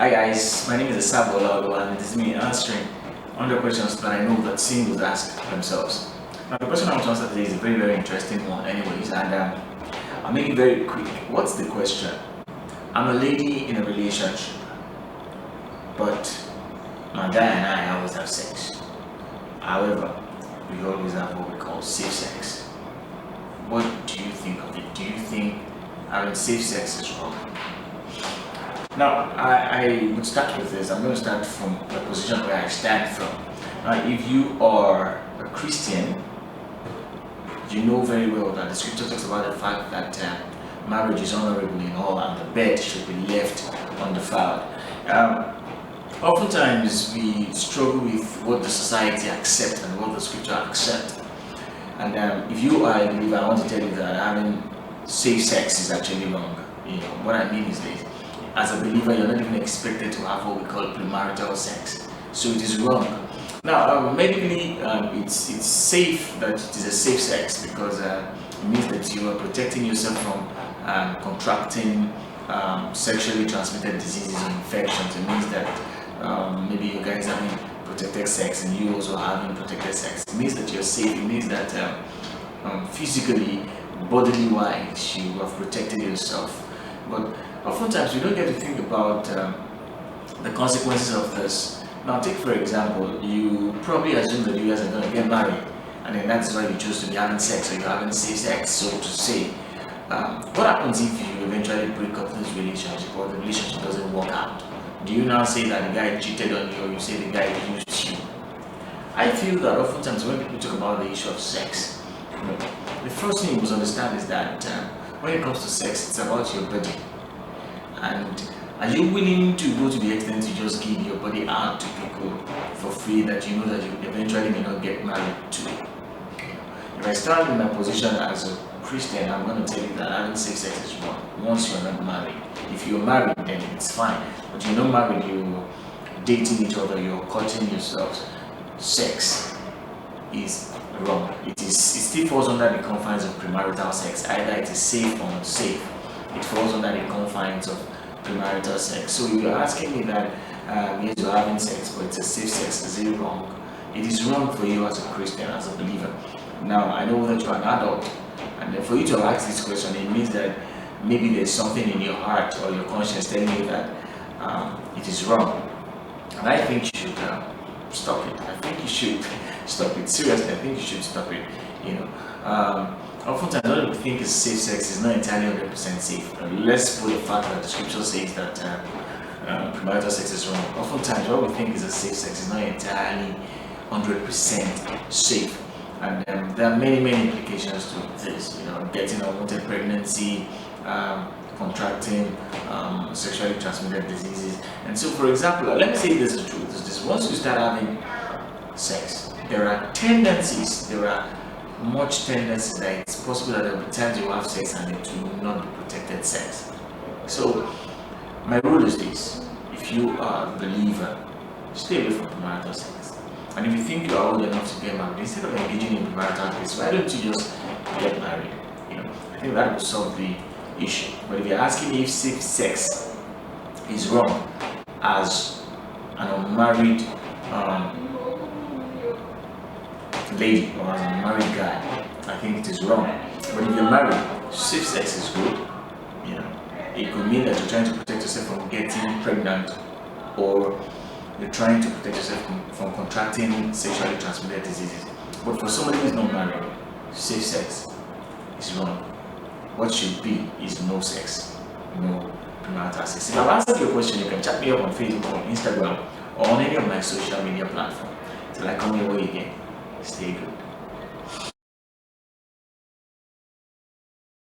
Hi guys, my name is Asirvo and it is me answering one of the questions that I know that singles ask themselves. Now the question I want to answer today is a very interesting one anyways, and I'll make it very quick. What's the question? I'm a lady in a relationship, but my guy and I always have sex. However, we always have what we call safe sex. What do you think of it? Do you think having safe sex is wrong? Now, I would start with this. I'm going to start from the position where I stand from. If you are a Christian, you know very well that the scripture talks about the fact that marriage is honorable in all and the bed should be left undefiled. Oftentimes we struggle with what the society accepts and what the scripture accepts. And if you are a believer, I want to tell you that having safe sex is actually wrong. What I mean is this. As a believer, you're not even expected to have what we call pre-marital sex. So it is wrong. Now, medically, it's safe that it is a safe sex because it means that you are protecting yourself from contracting sexually transmitted diseases and infections. It means that maybe you guys are having protected sex and you also are having protected sex. It means that you're safe. It means that physically, bodily wise, you have protected yourself. But oftentimes we don't get to think about the consequences of this. Now take for example, you probably assume that you guys are going to get married and then that's why you choose to be having sex or you're having safe sex, so to say. What happens if you eventually break up this relationship or the relationship doesn't work out? Do you now say that the guy cheated on you or you say the guy used you? I feel that oftentimes when people talk about the issue of sex, the first thing you must understand is that when it comes to sex, it's about your body. And are you willing to go to the extent to just give your body out to people for free that you know that you eventually may not get married to? If I stand in my position as a Christian, I'm going to tell you that having safe sex is wrong once you're not married. If you're married, then it's fine. But you're not married, you're dating each other, you're courting yourselves. Sex is wrong. It still falls under the confines of premarital sex. Either it is safe or unsafe. It falls under the confines of premarital sex. So you're asking me that yes, you're having sex, but it's a safe sex. Is it wrong? It is wrong for you as a Christian, as a believer. Now, I know that you're an adult, and for you to ask this question, it means that maybe there's something in your heart or your conscience telling you that it is wrong. And I think you should stop it. I think you should stop it. Seriously, I think you should stop it. Oftentimes what we think is safe sex is not entirely 100% safe. Let's put the fact that the scripture says that premarital sex is wrong. Oftentimes what we think is a safe sex is not entirely 100% safe. And there are many implications to this. Getting unwanted pregnancy, contracting sexually transmitted diseases. And so, for example, let me say this is true. Once you start having sex, there are much tendencies that it's possible that there will be times you have sex and it will not be protected sex. So, my rule is this: if you are a believer, stay away from premarital sex. And if you think you are old enough to get married, instead of engaging in premarital sex, why don't you just get married? I think that will solve the issue. But if you're asking me if safe sex is wrong as an unmarried lady or as an unmarried guy, I think it is wrong. But if you're married, safe sex is good. It could mean that you're trying to protect yourself from getting pregnant, or you're trying to protect yourself from contracting sexually transmitted diseases. But for somebody who is not married, safe sex is wrong. What should be is no sex, no premarital sex. If I've answered your question, you can chat me up on Facebook, on Instagram, or on any of my social media platforms. Till I come your way again, stay good.